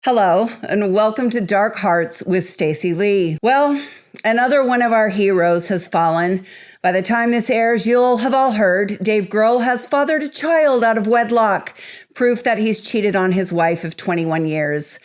Hello, and welcome to Dark Hearts with Stacy Lee. Well, another one of our heroes has fallen. By the time this airs, you'll have all heard Dave Grohl has fathered a child out of wedlock, proof that he's cheated on his wife of 21 years.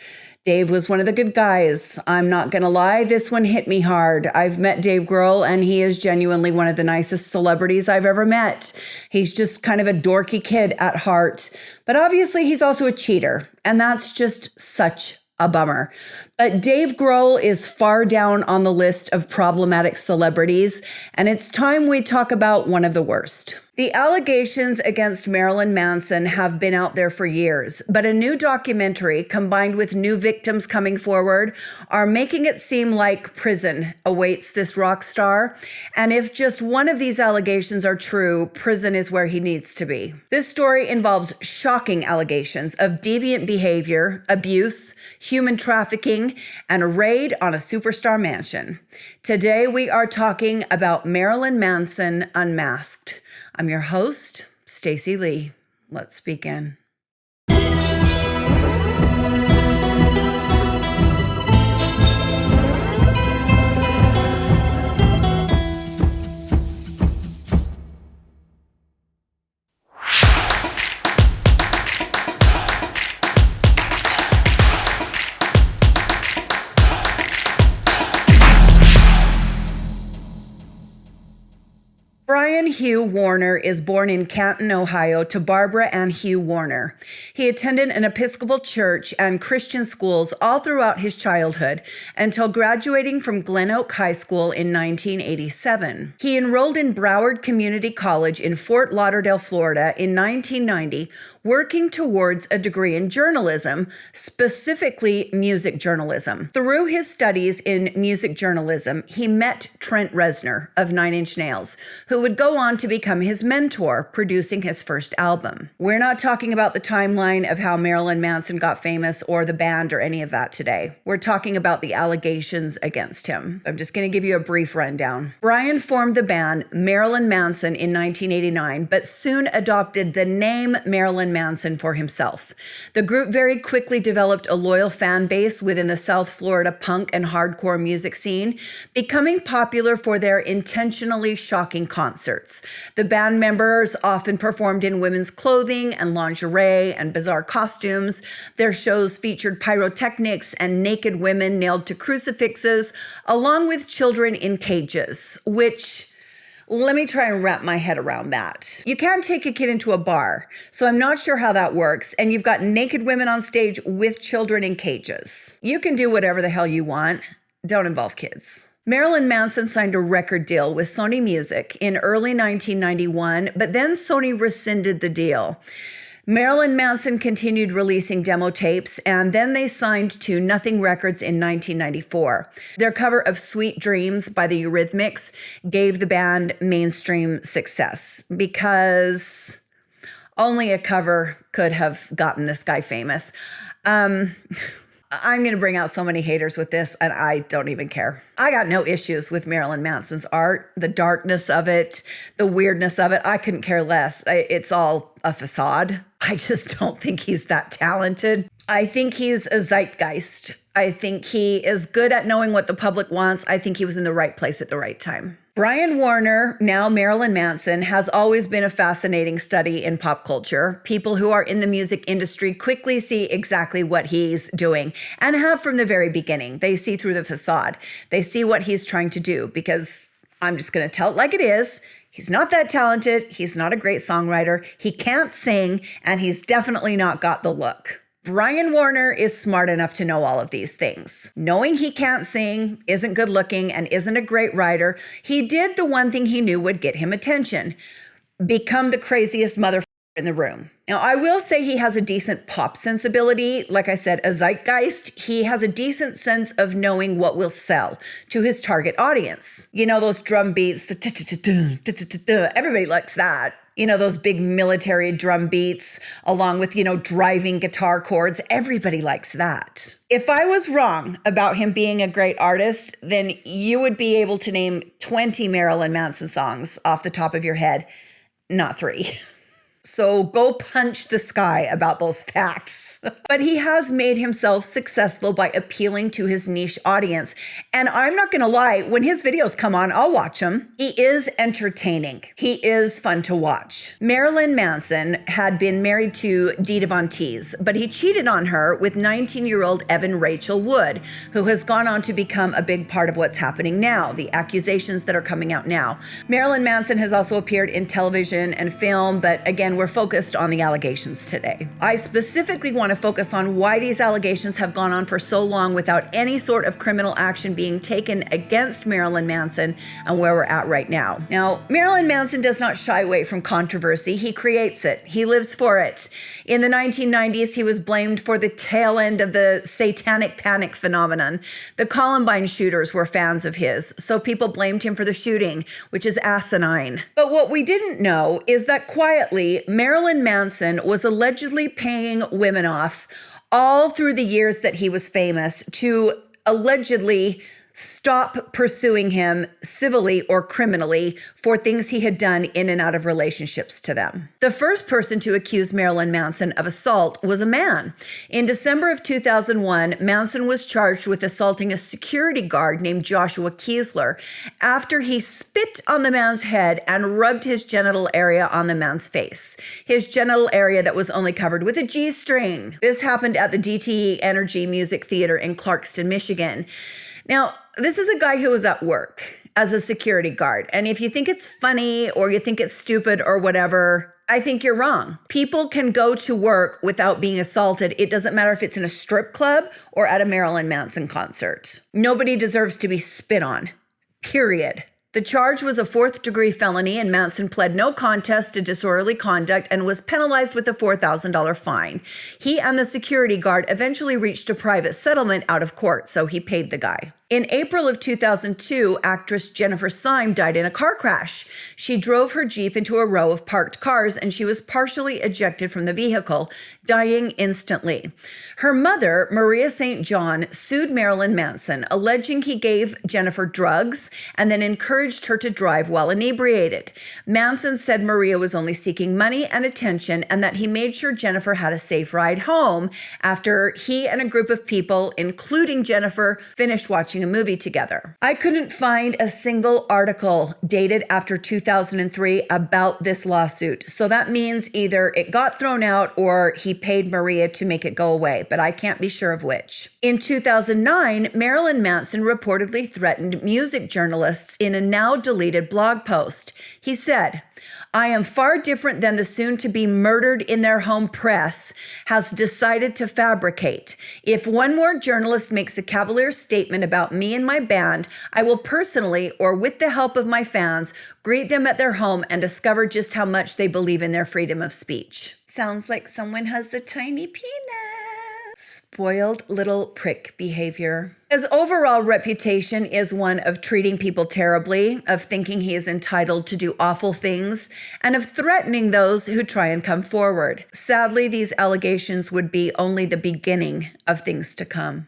Dave was one of the good guys. I'm not going to lie, this one hit me hard. I've met Dave Grohl, and he is genuinely one of the nicest celebrities I've ever met. He's just kind of a dorky kid at heart. But obviously, he's also a cheater, and that's just such a bummer. But Dave Grohl is far down on the list of problematic celebrities, and it's time we talk about one of the worst. The allegations against Marilyn Manson have been out there for years, but a new documentary combined with new victims coming forward are making it seem like prison awaits this rock star. And if just one of these allegations are true, prison is where he needs to be. This story involves shocking allegations of deviant behavior, abuse, human trafficking, and a raid on a superstar mansion. Today we are talking about Marilyn Manson Unmasked. I'm your host, Stacy Lee. Let's begin. Brian Hugh Warner is born in Canton, Ohio, to Barbara and Hugh Warner. He attended an Episcopal church and Christian schools all throughout his childhood until graduating from Glen Oak High School in 1987. He enrolled in Broward Community College in Fort Lauderdale, Florida in 1990, working towards a degree in journalism, specifically music journalism. Through his studies in music journalism, he met Trent Reznor of Nine Inch Nails, who would go on to become his mentor, producing his first album. We're not talking about the timeline of how Marilyn Manson got famous or the band or any of that today. We're talking about the allegations against him. I'm just going to give you a brief rundown. Brian formed the band Marilyn Manson in 1989, but soon adopted the name Marilyn Manson for himself. The group very quickly developed a loyal fan base within the South Florida punk and hardcore music scene, becoming popular for their intentionally shocking concerts. The band members often performed in women's clothing and lingerie and bizarre costumes. Their shows featured pyrotechnics and naked women nailed to crucifixes, along with children in cages, which... let me try and wrap my head around that. You can't take a kid into a bar, so I'm not sure how that works. And you've got naked women on stage with children in cages. You can do whatever the hell you want. Don't involve kids. Marilyn Manson signed a record deal with Sony Music in early 1991, but then Sony rescinded the deal. Marilyn Manson continued releasing demo tapes, and then they signed to Nothing Records in 1994. Their cover of Sweet Dreams by the Eurythmics gave the band mainstream success because only a cover could have gotten this guy famous. I'm going to bring out so many haters with this, and I don't even care. I got no issues with Marilyn Manson's art, the darkness of it, the weirdness of it. I couldn't care less. It's all a facade. I just don't think he's that talented. I think he's a zeitgeist. I think he is good at knowing what the public wants. I think he was in the right place at the right time. Brian Warner, now Marilyn Manson, has always been a fascinating study in pop culture. People who are in the music industry quickly see exactly what he's doing and have from the very beginning. They see through the facade. They see what he's trying to do because I'm just going to tell it like it is. He's not that talented. He's not a great songwriter. He can't sing, and he's definitely not got the look. Brian Warner is smart enough to know all of these things. Knowing he can't sing, isn't good looking, and isn't a great writer, he did the one thing he knew would get him attention: become the craziest motherfucker in the room. Now, I will say he has a decent pop sensibility. Like I said, a zeitgeist. He has a decent sense of knowing what will sell to his target audience. You know, those drum beats, everybody likes that. You know, those big military drum beats along with, driving guitar chords. Everybody likes that. If I was wrong about him being a great artist, then you would be able to name 20 Marilyn Manson songs off the top of your head, not 3. So go punch the sky about those facts. But he has made himself successful by appealing to his niche audience. And I'm not going to lie, when his videos come on, I'll watch them. He is entertaining. He is fun to watch. Marilyn Manson had been married to Dita Von Teese, but he cheated on her with 19-year-old Evan Rachel Wood, who has gone on to become a big part of what's happening now, the accusations that are coming out now. Marilyn Manson has also appeared in television and film, but again, we're focused on the allegations today. I specifically want to focus on why these allegations have gone on for so long without any sort of criminal action being taken against Marilyn Manson and where we're at right now. Now, Marilyn Manson does not shy away from controversy. He creates it. He lives for it. In the 1990s, he was blamed for the tail end of the satanic panic phenomenon. The Columbine shooters were fans of his, so people blamed him for the shooting, which is asinine. But what we didn't know is that quietly, Marilyn Manson was allegedly paying women off all through the years that he was famous to allegedly stop pursuing him civilly or criminally for things he had done in and out of relationships to them. The first person to accuse Marilyn Manson of assault was a man. In December of 2001, Manson was charged with assaulting a security guard named Joshua Kiesler after he spit on the man's head and rubbed his genital area on the man's face. His genital area that was only covered with a G-string. This happened at the DTE Energy Music Theater in Clarkston, Michigan. Now, this is a guy who was at work as a security guard. And if you think it's funny or you think it's stupid or whatever, I think you're wrong. People can go to work without being assaulted. It doesn't matter if it's in a strip club or at a Marilyn Manson concert. Nobody deserves to be spit on, period. The charge was a fourth-degree felony, and Manson pled no contest to disorderly conduct and was penalized with a $4,000 fine. He and the security guard eventually reached a private settlement out of court, so he paid the guy. In April of 2002, actress Jennifer Syme died in a car crash. She drove her Jeep into a row of parked cars and she was partially ejected from the vehicle, dying instantly. Her mother, Maria St. John, sued Marilyn Manson, alleging he gave Jennifer drugs and then encouraged her to drive while inebriated. Manson said Maria was only seeking money and attention and that he made sure Jennifer had a safe ride home after he and a group of people, including Jennifer, finished watching a movie together. I couldn't find a single article dated after 2003 about this lawsuit. So that means either it got thrown out or he paid Maria to make it go away, but I can't be sure of which. In 2009, Marilyn Manson reportedly threatened music journalists in a now deleted blog post. He said, "I am far different than the soon-to-be murdered in their home press has decided to fabricate. If one more journalist makes a cavalier statement about me and my band, I will personally, or with the help of my fans, greet them at their home and discover just how much they believe in their freedom of speech." Sounds like someone has a tiny penis. Spoiled little prick behavior. His overall reputation is one of treating people terribly, of thinking he is entitled to do awful things, and of threatening those who try and come forward. Sadly, these allegations would be only the beginning of things to come.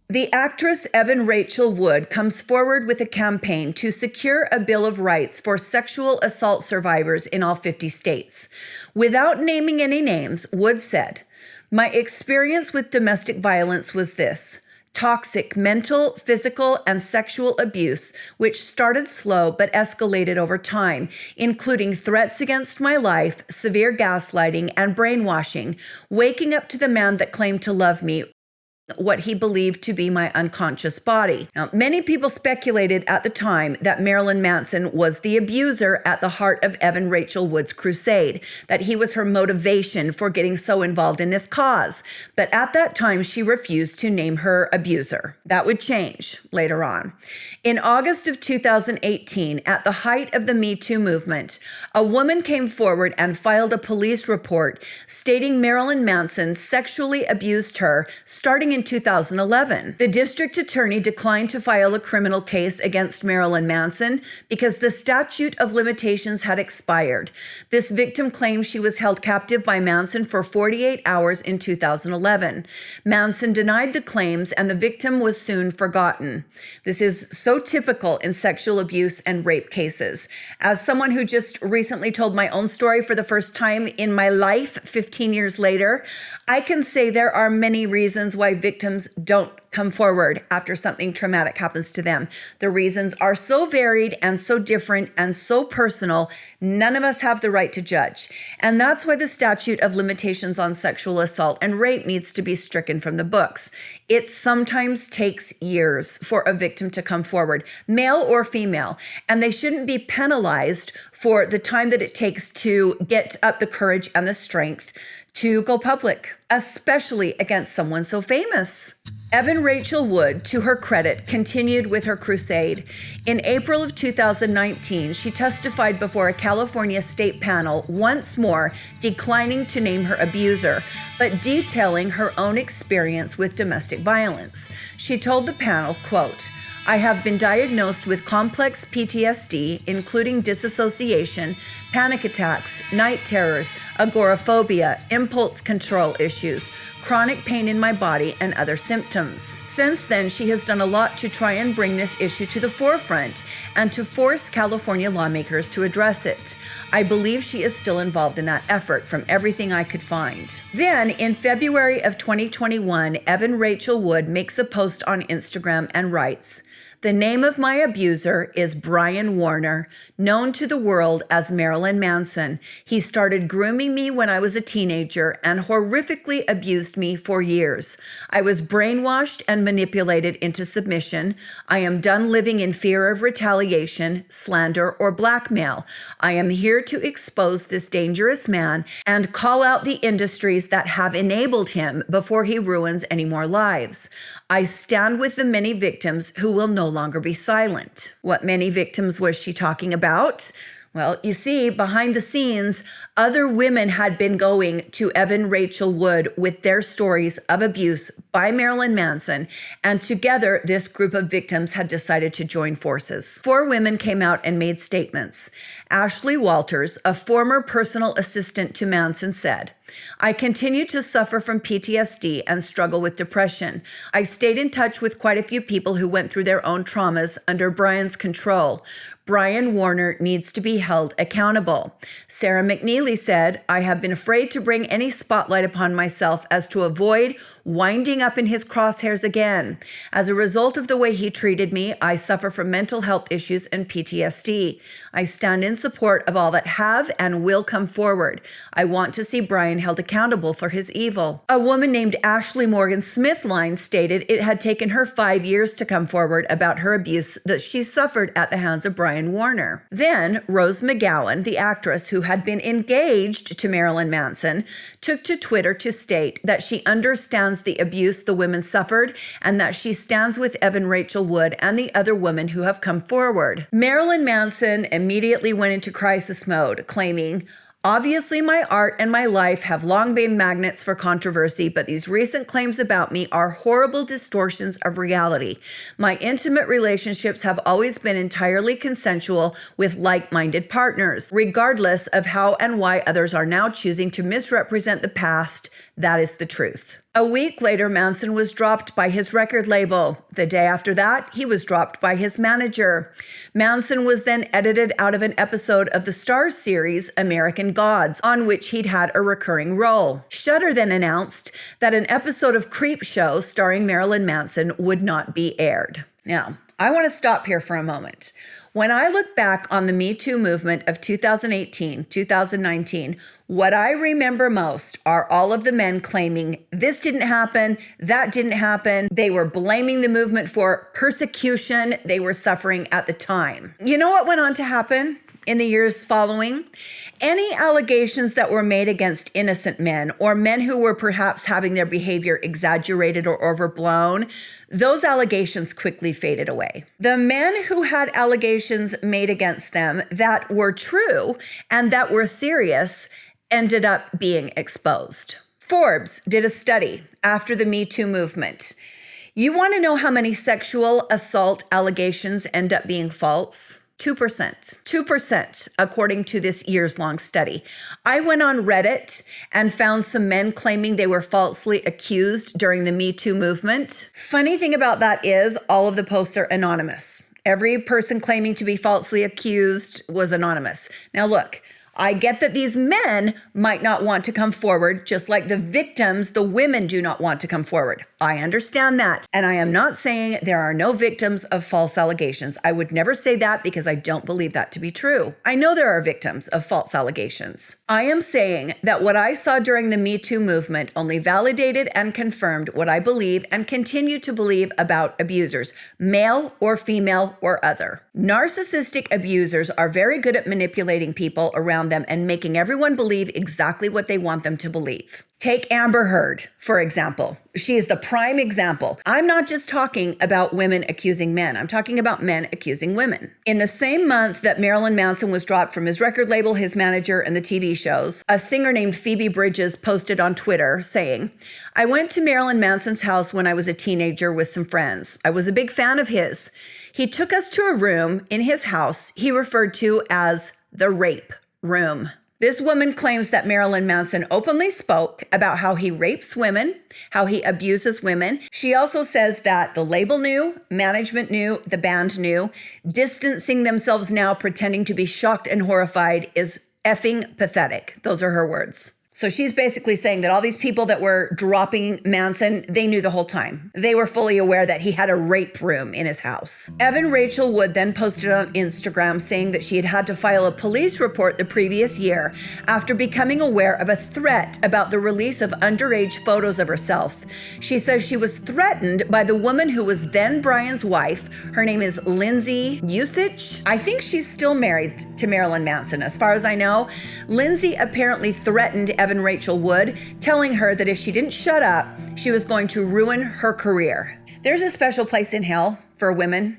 The actress Evan Rachel Wood comes forward with a campaign to secure a Bill of Rights for sexual assault survivors in all 50 states. Without naming any names, Wood said, "My experience with domestic violence was this: toxic mental, physical, and sexual abuse, which started slow but escalated over time, including threats against my life, severe gaslighting, and brainwashing, waking up to the man that claimed to love me, what he believed to be my unconscious body." Now, many people speculated at the time that Marilyn Manson was the abuser at the heart of Evan Rachel Wood's crusade, that he was her motivation for getting so involved in this cause. But at that time, she refused to name her abuser. That would change later on. In August of 2018, at the height of the Me Too movement, a woman came forward and filed a police report stating Marilyn Manson sexually abused her starting in 2011. The district attorney declined to file a criminal case against Marilyn Manson because the statute of limitations had expired. This victim claimed she was held captive by Manson for 48 hours in 2011. Manson denied the claims and the victim was soon forgotten. This is so typical in sexual abuse and rape cases. As someone who just recently told my own story for the first time in my life 15 years later, I can say there are many reasons why victims don't come forward after something traumatic happens to them. The reasons are so varied and so different and so personal, none of us have the right to judge. And that's why the statute of limitations on sexual assault and rape needs to be stricken from the books. It sometimes takes years for a victim to come forward, male or female, and they shouldn't be penalized for the time that it takes to get up the courage and the strength to go public, especially against someone so famous. Evan Rachel Wood, to her credit, continued with her crusade. In April of 2019, she testified before a California state panel, once more declining to name her abuser, but detailing her own experience with domestic violence. She told the panel, quote, "I have been diagnosed with complex PTSD, including dissociation, panic attacks, night terrors, agoraphobia, impulse control issues, chronic pain in my body, and other symptoms." Since then, she has done a lot to try and bring this issue to the forefront and to force California lawmakers to address it. I believe she is still involved in that effort from everything I could find. Then, in February of 2021, Evan Rachel Wood makes a post on Instagram and writes, "The name of my abuser is Brian Warner, known to the world as Marilyn Manson. He started grooming me when I was a teenager and horrifically abused me for years. I was brainwashed and manipulated into submission. I am done living in fear of retaliation, slander, or blackmail. I am here to expose this dangerous man and call out the industries that have enabled him before he ruins any more lives. I stand with the many victims who will no longer be silent." What many victims was she talking about? Well, you see, behind the scenes, other women had been going to Evan Rachel Wood with their stories of abuse by Marilyn Manson, and together this group of victims had decided to join forces. 4 women came out and made statements. Ashley Walters, a former personal assistant to Manson, said, "I continue to suffer from PTSD and struggle with depression. I stayed in touch with quite a few people who went through their own traumas under Brian's control. Brian Warner needs to be held accountable." Sarah McNeely said, "I have been afraid to bring any spotlight upon myself as to avoid winding up in his crosshairs again. As a result of the way he treated me, I suffer from mental health issues and PTSD. I stand in support of all that have and will come forward. I want to see Brian held accountable for his evil." A woman named Ashley Morgan Smithline stated it had taken her 5 years to come forward about her abuse that she suffered at the hands of Brian Warner. Then Rose McGowan, the actress who had been engaged to Marilyn Manson, took to Twitter to state that she understands the abuse the women suffered and that she stands with Evan Rachel Wood and the other women who have come forward. Marilyn Manson immediately went into crisis mode, claiming, "Obviously, my art and my life have long been magnets for controversy, but these recent claims about me are horrible distortions of reality. My intimate relationships have always been entirely consensual with like-minded partners. Regardless of how and why others are now choosing to misrepresent the past, that is the truth." A week later, Manson was dropped by his record label. The day after that, he was dropped by his manager. Manson was then edited out of an episode of the Starz series American Gods, on which he'd had a recurring role. Shudder then announced that an episode of Creepshow starring Marilyn Manson would not be aired. Now, I want to stop here for a moment. When I look back on the Me Too movement of 2018, 2019, what I remember most are all of the men claiming this didn't happen, that didn't happen. They were blaming the movement for persecution they were suffering at the time. You know what went on to happen in the years following? Any allegations that were made against innocent men or men who were perhaps having their behavior exaggerated or overblown, those allegations quickly faded away. The men who had allegations made against them that were true and that were serious ended up being exposed. Forbes did a study after the Me Too movement. You want to know how many sexual assault allegations end up being false? 2%. 2%, according to this years-long study. I went on Reddit and found some men claiming they were falsely accused during the Me Too movement. Funny thing about that is all of the posts are anonymous. Every person claiming to be falsely accused was anonymous. Now look, I get that these men might not want to come forward, just like the victims, the women do not want to come forward. I understand that. And I am not saying there are no victims of false allegations. I would never say that because I don't believe that to be true. I know there are victims of false allegations. I am saying that what I saw during the Me Too movement only validated and confirmed what I believe and continue to believe about abusers, male or female or other. Narcissistic abusers are very good at manipulating people around them and making everyone believe exactly what they want them to believe. Take Amber Heard, for example. She is the prime example. I'm not just talking about women accusing men. I'm talking about men accusing women. In the same month that Marilyn Manson was dropped from his record label, his manager, and the TV shows, a singer named Phoebe Bridges posted on Twitter saying, "I went to Marilyn Manson's house when I was a teenager with some friends. I was a big fan of his. He took us to a room in his house he referred to as the rape room." This woman claims that Marilyn Manson openly spoke about how he rapes women, how he abuses women. She also says that the label knew, management knew, the band knew. Distancing themselves now, pretending to be shocked and horrified is effing pathetic. Those are her words. So she's basically saying that all these people that were dropping Manson, they knew the whole time. They were fully aware that he had a rape room in his house. Evan Rachel Wood then posted on Instagram saying that she had had to file a police report the previous year after becoming aware of a threat about the release of underage photos of herself. She says she was threatened by the woman who was then Brian's wife. Her name is Lindsay Usich. I think she's still married to Marilyn Manson. As far as I know, Lindsay apparently threatened Evan Rachel Wood, telling her that if she didn't shut up, she was going to ruin her career. There's a special place in hell for women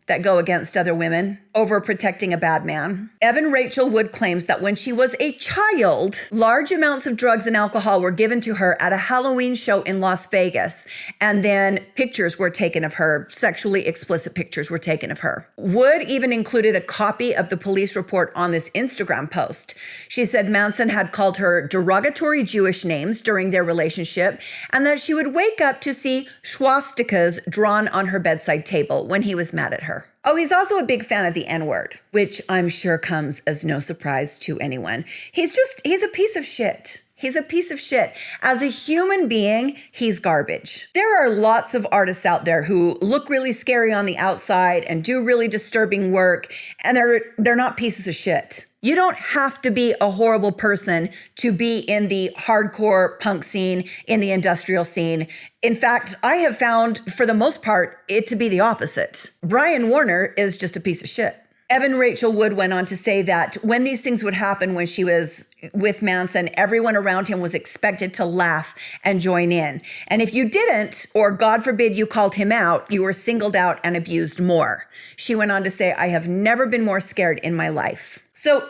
that go against other women over protecting a bad man. Evan Rachel Wood claims that when she was a child, large amounts of drugs and alcohol were given to her at a Halloween show in Las Vegas, and then pictures were taken of her, sexually explicit pictures were taken of her. Wood even included a copy of the police report on this Instagram post. She said Manson had called her derogatory Jewish names during their relationship, and that she would wake up to see swastikas drawn on her bedside table when he was mad at her. Oh, he's also a big fan of the N-word, which I'm sure comes as no surprise to anyone. He's a piece of shit. He's a piece of shit. As a human being, he's garbage. There are lots of artists out there who look really scary on the outside and do really disturbing work, and they're not pieces of shit. You don't have to be a horrible person to be in the hardcore punk scene, in the industrial scene. In fact, I have found, for the most part, it to be the opposite. Brian Warner is just a piece of shit. Evan Rachel Wood went on to say that when these things would happen when she was with Manson, everyone around him was expected to laugh and join in. And if you didn't, or God forbid you called him out, you were singled out and abused more. She went on to say, "I have never been more scared in my life." So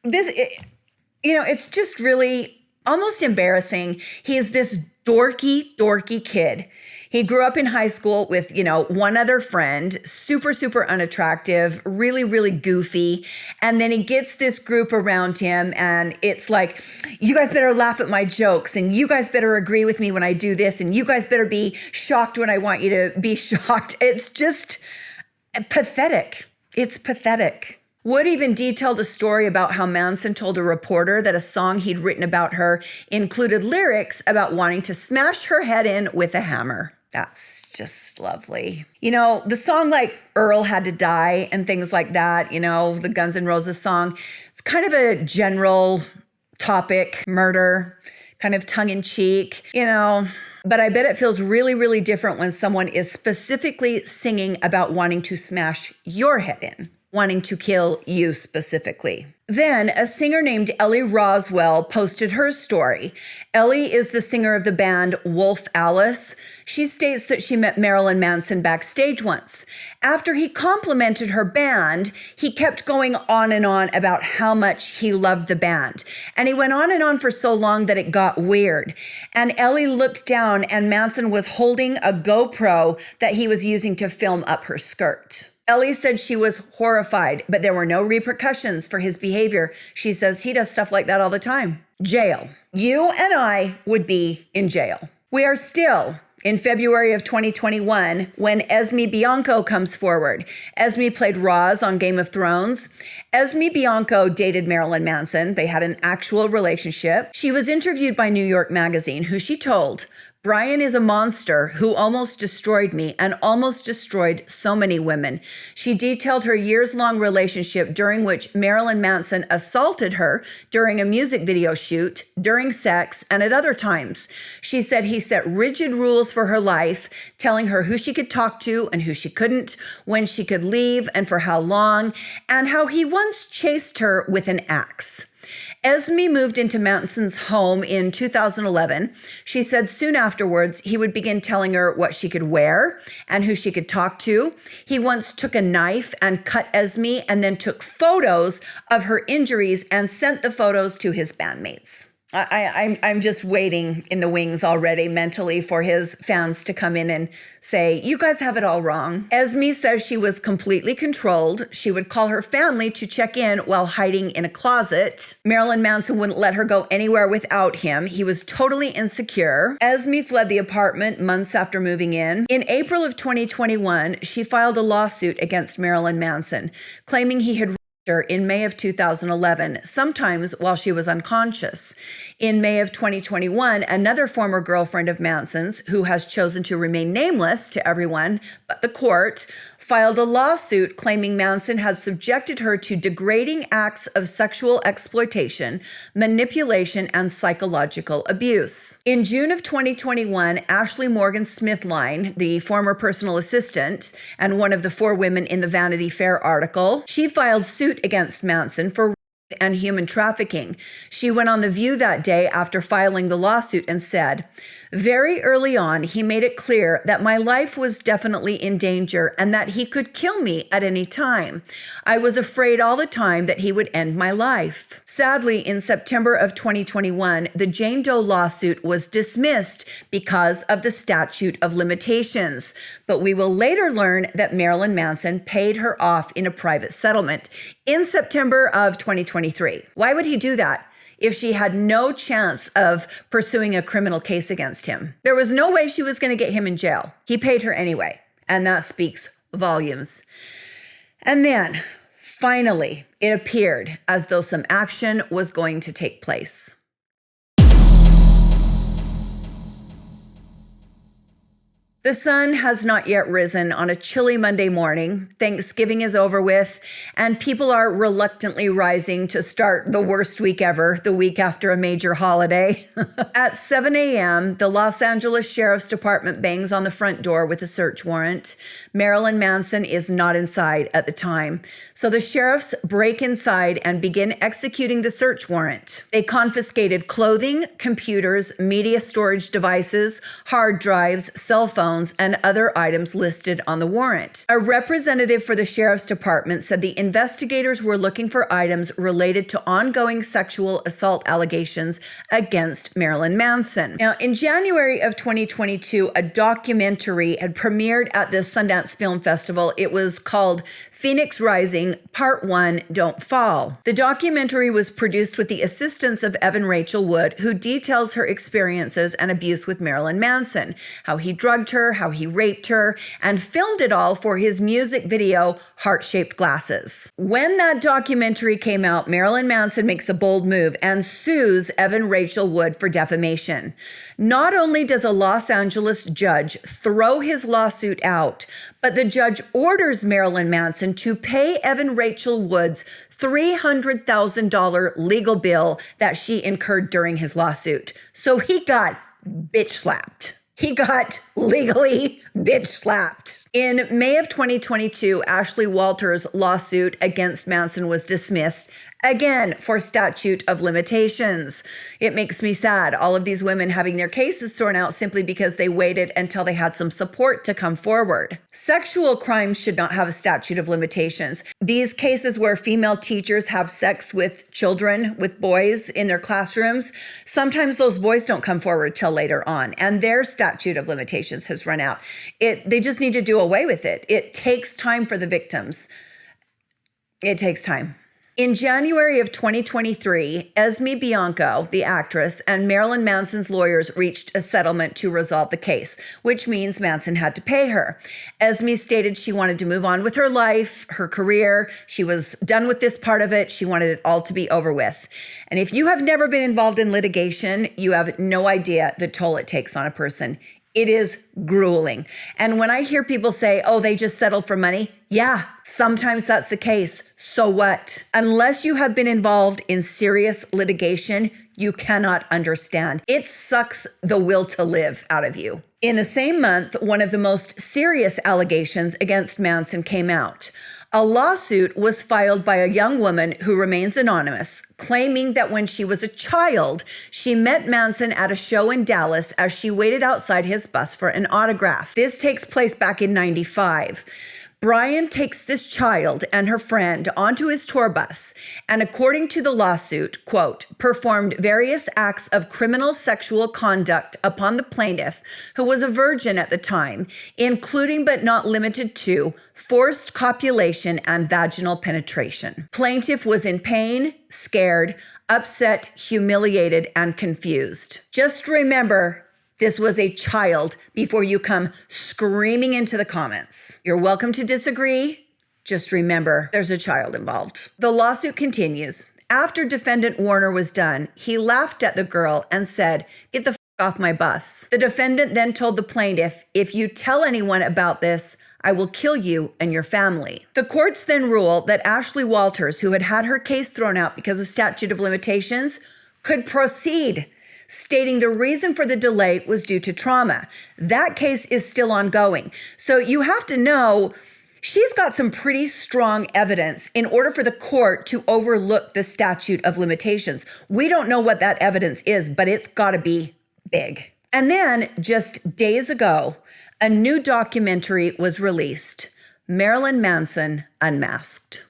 it's just really almost embarrassing. He's this dorky kid. He grew up in high school with, one other friend, super unattractive, really goofy. And then he gets this group around him and it's like, you guys better laugh at my jokes and you guys better agree with me when I do this and you guys better be shocked when I want you to be shocked. It's just pathetic. It's pathetic. Wood even detailed a story about how Manson told a reporter that a song he'd written about her included lyrics about wanting to smash her head in with a hammer. That's just lovely. The song like Earl Had to Die and things like that, the Guns N' Roses song, it's kind of a general topic, murder, kind of tongue-in-cheek, But I bet it feels really different when someone is specifically singing about wanting to smash your head in. wanting to kill you specifically. Then a singer named Ellie Roswell posted her story. Ellie is the singer of the band Wolf Alice. She states that she met Marilyn Manson backstage once. After he complimented her band, he kept going on and on about how much he loved the band. And he went on and on for so long that it got weird. And Ellie looked down and Manson was holding a GoPro that he was using to film up her skirt. Ellie said she was horrified, but there were no repercussions for his behavior. She says he does stuff like that all the time. Jail. You and I would be in jail. We are still in February of 2021 when Esme Bianco comes forward. Esme played Roz on Game of Thrones. Esme Bianco dated Marilyn Manson. They had an actual relationship. She was interviewed by New York Magazine, who she told, "Brian is a monster who almost destroyed me and almost destroyed so many women." She detailed her years-long relationship during which Marilyn Manson assaulted her during a music video shoot, during sex, and at other times. She said he set rigid rules for her life, telling her who she could talk to and who she couldn't, when she could leave and for how long, and how he once chased her with an axe. Esme moved into Manson's home in 2011. She said soon afterwards, he would begin telling her what she could wear and who she could talk to. He once took a knife and cut Esme and then took photos of her injuries and sent the photos to his bandmates. I'm just waiting in the wings already mentally for his fans to come in and say, "You guys have it all wrong." Esme says she was completely controlled. She would call her family to check in while hiding in a closet. Marilyn Manson wouldn't let her go anywhere without him. He was totally insecure. Esme fled the apartment months after moving in. In April of 2021, she filed a lawsuit against Marilyn Manson, claiming he had her in May of 2011, sometimes while she was unconscious. In May of 2021, another former girlfriend of Manson's, who has chosen to remain nameless to everyone but the court, filed a lawsuit claiming Manson had subjected her to degrading acts of sexual exploitation, manipulation, and psychological abuse. In June of 2021, Ashley Morgan Smithline, the former personal assistant and one of the 4 women in the Vanity Fair article, she filed suit against Manson for and human trafficking. She went on The View that day after filing the lawsuit and said, "Very early on, he made it clear that my life was definitely in danger and that he could kill me at any time. I was afraid all the time that he would end my life." Sadly, in September of 2021, the Jane Doe lawsuit was dismissed because of the statute of limitations. But we will later learn that Marilyn Manson paid her off in a private settlement in September of 2023. Why would he do that if she had no chance of pursuing a criminal case against him? There was no way she was going to get him in jail. He paid her anyway, and that speaks volumes. And then, finally, it appeared as though some action was going to take place. The sun has not yet risen on a chilly Monday morning. Thanksgiving is over with, and people are reluctantly rising to start the worst week ever, the week after a major holiday. At 7 a.m., the Los Angeles Sheriff's Department bangs on the front door with a search warrant. Marilyn Manson is not inside at the time, so the sheriffs break inside and begin executing the search warrant. They confiscated clothing, computers, media storage devices, hard drives, cell phones, and other items listed on the warrant. A representative for the Sheriff's Department said the investigators were looking for items related to ongoing sexual assault allegations against Marilyn Manson. Now, in January of 2022, a documentary had premiered at the Sundance Film Festival. It was called Phoenix Rising, Part 1, Don't Fall. The documentary was produced with the assistance of Evan Rachel Wood, who details her experiences and abuse with Marilyn Manson, how he drugged her, how he raped her, and filmed it all for his music video, Heart-Shaped Glasses. When that documentary came out, Marilyn Manson makes a bold move and sues Evan Rachel Wood for defamation. Not only does a Los Angeles judge throw his lawsuit out, but the judge orders Marilyn Manson to pay Evan Rachel Wood's $300,000 legal bill that she incurred during his lawsuit. So he got bitch slapped. He got legally bitch slapped. In May of 2022, Ashley Walters' lawsuit against Manson was dismissed, again for statute of limitations. It makes me sad, all of these women having their cases thrown out simply because they waited until they had some support to come forward. Sexual crimes should not have a statute of limitations. These cases where female teachers have sex with children, with boys in their classrooms, sometimes those boys don't come forward till later on, and their statute of limitations has run out. They just need to do away with it. It takes time for the victims. It takes time. In January of 2023, Esme Bianco, the actress, and Marilyn Manson's lawyers reached a settlement to resolve the case, which means Manson had to pay her. Esme stated she wanted to move on with her life, her career. She was done with this part of it. She wanted it all to be over with. And if you have never been involved in litigation, you have no idea the toll it takes on a person. It is grueling. And when I hear people say, oh, they just settled for money, yeah, sometimes that's the case. So what? Unless you have been involved in serious litigation, you cannot understand. It sucks the will to live out of you. In the same month, one of the most serious allegations against Manson came out. A lawsuit was filed by a young woman who remains anonymous, claiming that when she was a child, she met Manson at a show in Dallas as she waited outside his bus for an autograph. This takes place back in '95. Brian takes this child and her friend onto his tour bus and, according to the lawsuit, quote, performed various acts of criminal sexual conduct upon the plaintiff, who was a virgin at the time, including but not limited to forced copulation and vaginal penetration. Plaintiff was in pain, scared, upset, humiliated, and confused. Just remember, this was a child before you come screaming into the comments. You're welcome to disagree. Just remember, there's a child involved. The lawsuit continues. After defendant Warner was done, he laughed at the girl and said, "Get the f*** off my bus." The defendant then told the plaintiff, "If you tell anyone about this, I will kill you and your family." The courts then ruled that Ashley Walters, who had had her case thrown out because of statute of limitations, could proceed, stating the reason for the delay was due to trauma. That case is still ongoing. So you have to know she's got some pretty strong evidence in order for the court to overlook the statute of limitations. We don't know what that evidence is, but it's got to be big. And then just days ago, a new documentary was released, Marilyn Manson Unmasked.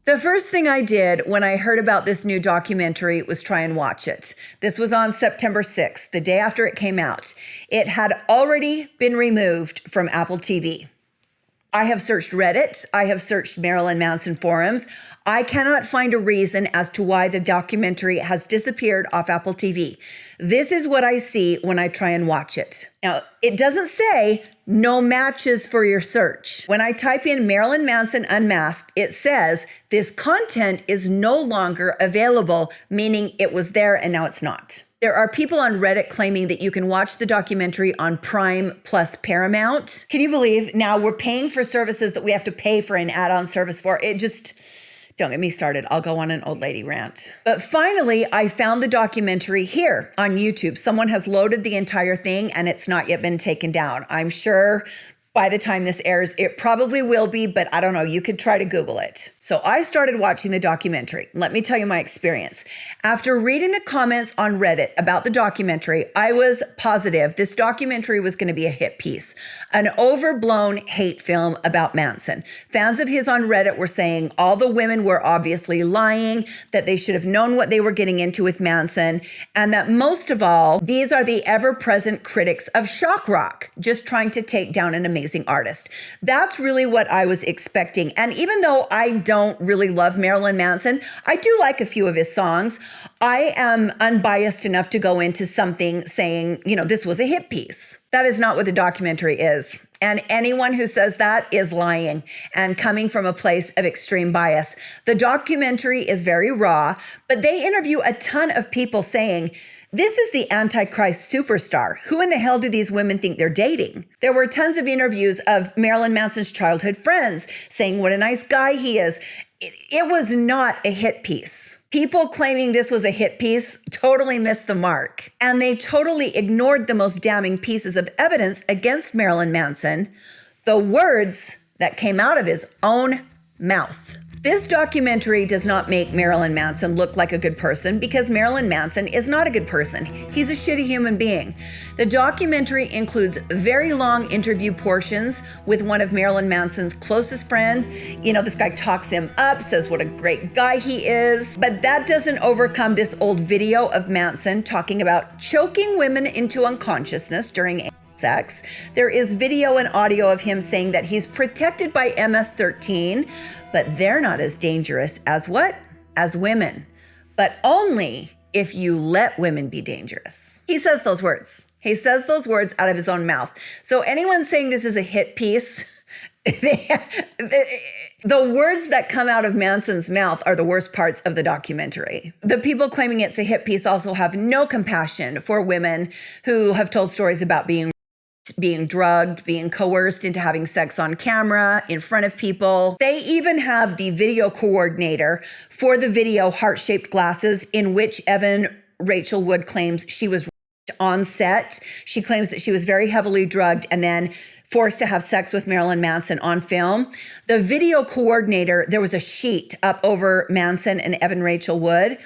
The first thing I did when I heard about this new documentary was try and watch it. This was on September 6th, the day after it came out. It had already been removed from Apple TV. I have searched Reddit. I have searched Marilyn Manson forums. I cannot find a reason as to why the documentary has disappeared off Apple TV. This is what I see when I try and watch it. Now, it doesn't say no matches for your search. When I type in Marilyn Manson Unmasked, it says this content is no longer available, meaning it was there and now it's not. There are people on Reddit claiming that you can watch the documentary on Prime plus Paramount. Can you believe now we're paying for services that we have to pay for an add-on service for? It just, don't get me started. I'll go on an old lady rant. But finally, I found the documentary here on YouTube. Someone has loaded the entire thing and it's not yet been taken down. I'm sure by the time this airs, it probably will be, but I don't know. You could try to Google it. So I started watching the documentary. Let me tell you my experience. After reading the comments on Reddit about the documentary, I was positive this documentary was going to be a hit piece, an overblown hate film about Manson. Fans of his on Reddit were saying all the women were obviously lying, that they should have known what they were getting into with Manson, and that most of all, these are the ever-present critics of shock rock, just trying to take down an amazing artist. That's really what I was expecting. And even though I don't really love Marilyn Manson, I do like a few of his songs. I am unbiased enough to go into something saying, this was a hit piece. That is not what the documentary is. And anyone who says that is lying and coming from a place of extreme bias. The documentary is very raw, but they interview a ton of people saying This is the Antichrist superstar. Who in the hell do these women think they're dating? There were tons of interviews of Marilyn Manson's childhood friends saying what a nice guy he is. It was not a hit piece. People claiming this was a hit piece totally missed the mark. And they totally ignored the most damning pieces of evidence against Marilyn Manson, the words that came out of his own mouth. This documentary does not make Marilyn Manson look like a good person because Marilyn Manson is not a good person. He's a shitty human being. The documentary includes very long interview portions with one of Marilyn Manson's closest friends. You know, this guy talks him up, says what a great guy he is, but that doesn't overcome this old video of Manson talking about choking women into unconsciousness during sex. There is video and audio of him saying that he's protected by MS-13, but they're not as dangerous as what? As women. But only if you let women be dangerous. He says those words. He says those words out of his own mouth. So anyone saying this is a hit piece, the words that come out of Manson's mouth are the worst parts of the documentary. The people claiming it's a hit piece also have no compassion for women who have told stories about being drugged, being coerced into having sex on camera in front of people. They even have the video coordinator for the video Heart-Shaped Glasses, in which Evan Rachel Wood claims she was on set. She claims that she was very heavily drugged and then forced to have sex with Marilyn Manson on film. The video coordinator, there was a sheet up over Manson and Evan Rachel Wood,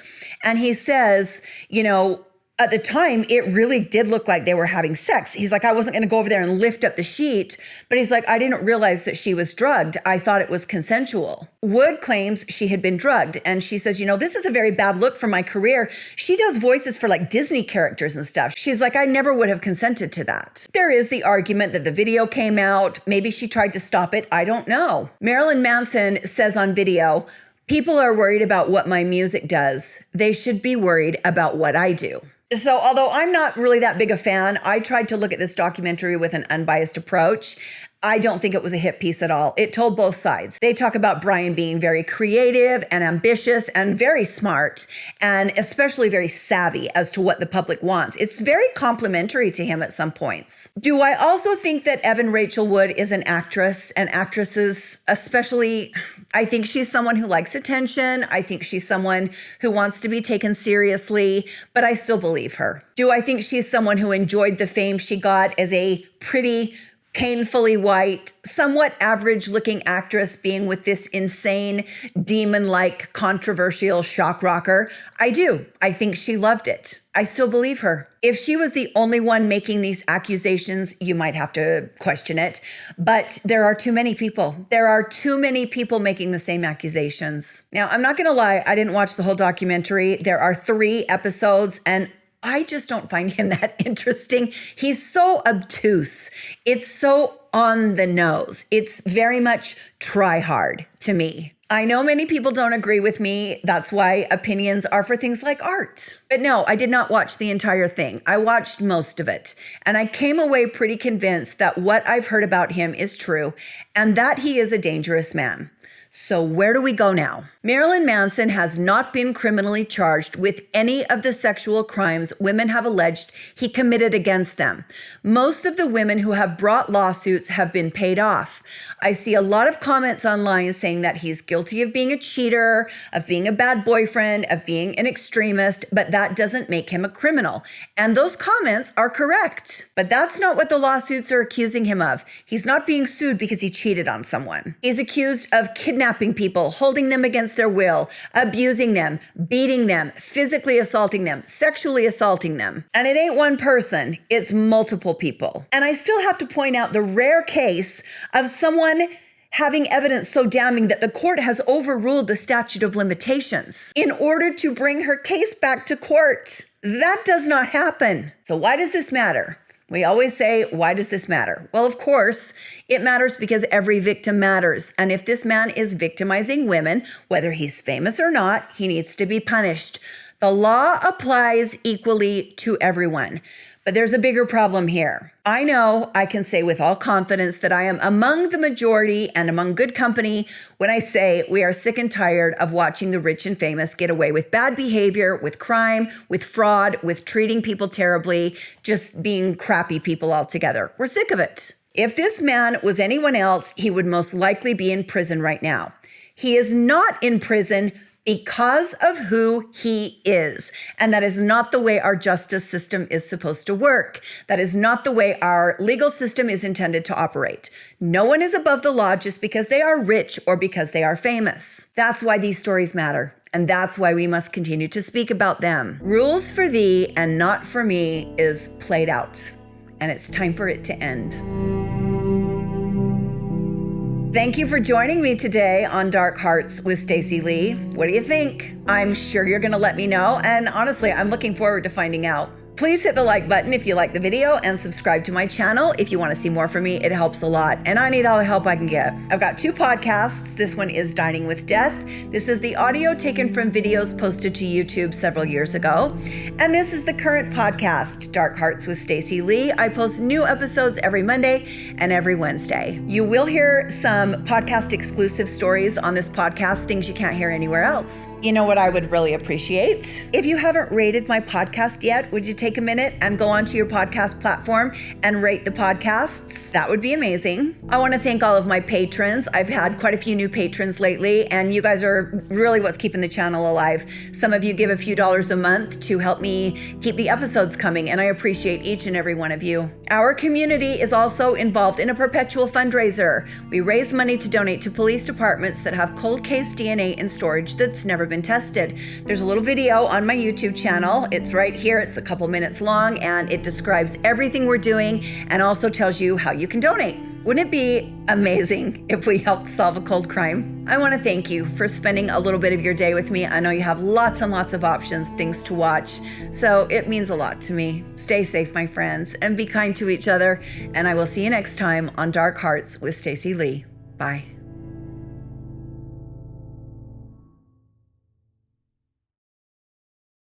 and he says, you know, at the time, it really did look like they were having sex. He's like, I wasn't going to go over there and lift up the sheet, but he's like, I didn't realize that she was drugged. I thought it was consensual. Wood claims she had been drugged, and she says, you know, this is a very bad look for my career. She does voices for like Disney characters and stuff. She's like, I never would have consented to that. There is the argument that the video came out. Maybe she tried to stop it. I don't know. Marilyn Manson says on video, people are worried about what my music does. They should be worried about what I do. So although I'm not really that big a fan, I tried to look at this documentary with an unbiased approach. I don't think it was a hit piece at all. It told both sides. They talk about Brian being very creative and ambitious and very smart, and especially very savvy as to what the public wants. It's very complimentary to him at some points. Do I also think that Evan Rachel Wood is an actress, and actresses especially, I think she's someone who likes attention. I think she's someone who wants to be taken seriously, but I still believe her. Do I think she's someone who enjoyed the fame she got as a pretty, painfully white, somewhat average-looking actress being with this insane, demon-like, controversial shock rocker? I do. I think she loved it. I still believe her. If she was the only one making these accusations, you might have to question it. But there are too many people. There are too many people making the same accusations. Now, I'm not going to lie. I didn't watch the whole documentary. There are 3 episodes, and I just don't find him that interesting. He's so obtuse. It's so on the nose. It's very much try hard to me. I know many people don't agree with me. That's why opinions are for things like art. But no, I did not watch the entire thing. I watched most of it. And I came away pretty convinced that what I've heard about him is true and that he is a dangerous man. So where do we go now? Marilyn Manson has not been criminally charged with any of the sexual crimes women have alleged he committed against them. Most of the women who have brought lawsuits have been paid off. I see a lot of comments online saying that he's guilty of being a cheater, of being a bad boyfriend, of being an extremist, but that doesn't make him a criminal. And those comments are correct. But that's not what the lawsuits are accusing him of. He's not being sued because he cheated on someone. He's accused of kidnapping people, holding them against their will, abusing them, beating them, physically assaulting them, sexually assaulting them. And it ain't one person, it's multiple people. And I still have to point out the rare case of someone having evidence so damning that the court has overruled the statute of limitations in order to bring her case back to court. That does not happen. So why does this matter? We always say, why does this matter? Well, of course, it matters because every victim matters. And if this man is victimizing women, whether he's famous or not, he needs to be punished. The law applies equally to everyone. But there's a bigger problem here. I know I can say with all confidence that I am among the majority and among good company when I say we are sick and tired of watching the rich and famous get away with bad behavior, with crime, with fraud, with treating people terribly, just being crappy people altogether. We're sick of it. If this man was anyone else, he would most likely be in prison right now. He is not in prison because of who he is. And that is not the way our justice system is supposed to work. That is not the way our legal system is intended to operate. No one is above the law just because they are rich or because they are famous. That's why these stories matter. And that's why we must continue to speak about them. Rules for thee and not for me is played out. And it's time for it to end. Thank you for joining me today on Dark Hearts with Stacy Lee. What do you think? I'm sure you're going to let me know, and honestly, I'm looking forward to finding out. Please hit the like button if you like the video and subscribe to my channel if you want to see more from me. It helps a lot, and I need all the help I can get. I've got 2 podcasts. This one is Dining with Death. This is the audio taken from videos posted to YouTube several years ago. And this is the current podcast, Dark Hearts with Stacy Lee. I post new episodes every Monday and every Wednesday. You will hear some podcast exclusive stories on this podcast, things you can't hear anywhere else. You know what I would really appreciate? If you haven't rated my podcast yet, would you take a minute and go onto your podcast platform and rate the podcasts? That would be amazing. I want to thank all of my patrons. I've had quite a few new patrons lately, and you guys are really what's keeping the channel alive. Some of you give a few dollars a month to help me keep the episodes coming, and I appreciate each and every one of you. Our community is also involved in a perpetual fundraiser. We raise money to donate to police departments that have cold case DNA in storage that's never been tested. There's a little video on my YouTube channel. It's right here. It's a couple minutes long, and it describes everything we're doing and also tells you how you can donate. Wouldn't it be amazing if we helped solve a cold crime? I want to thank you for spending a little bit of your day with me. I know you have lots and lots of options, things to watch, so it means a lot to me. Stay safe, my friends, and be kind to each other, and I will see you next time on Dark Hearts with Stacy Lee. Bye.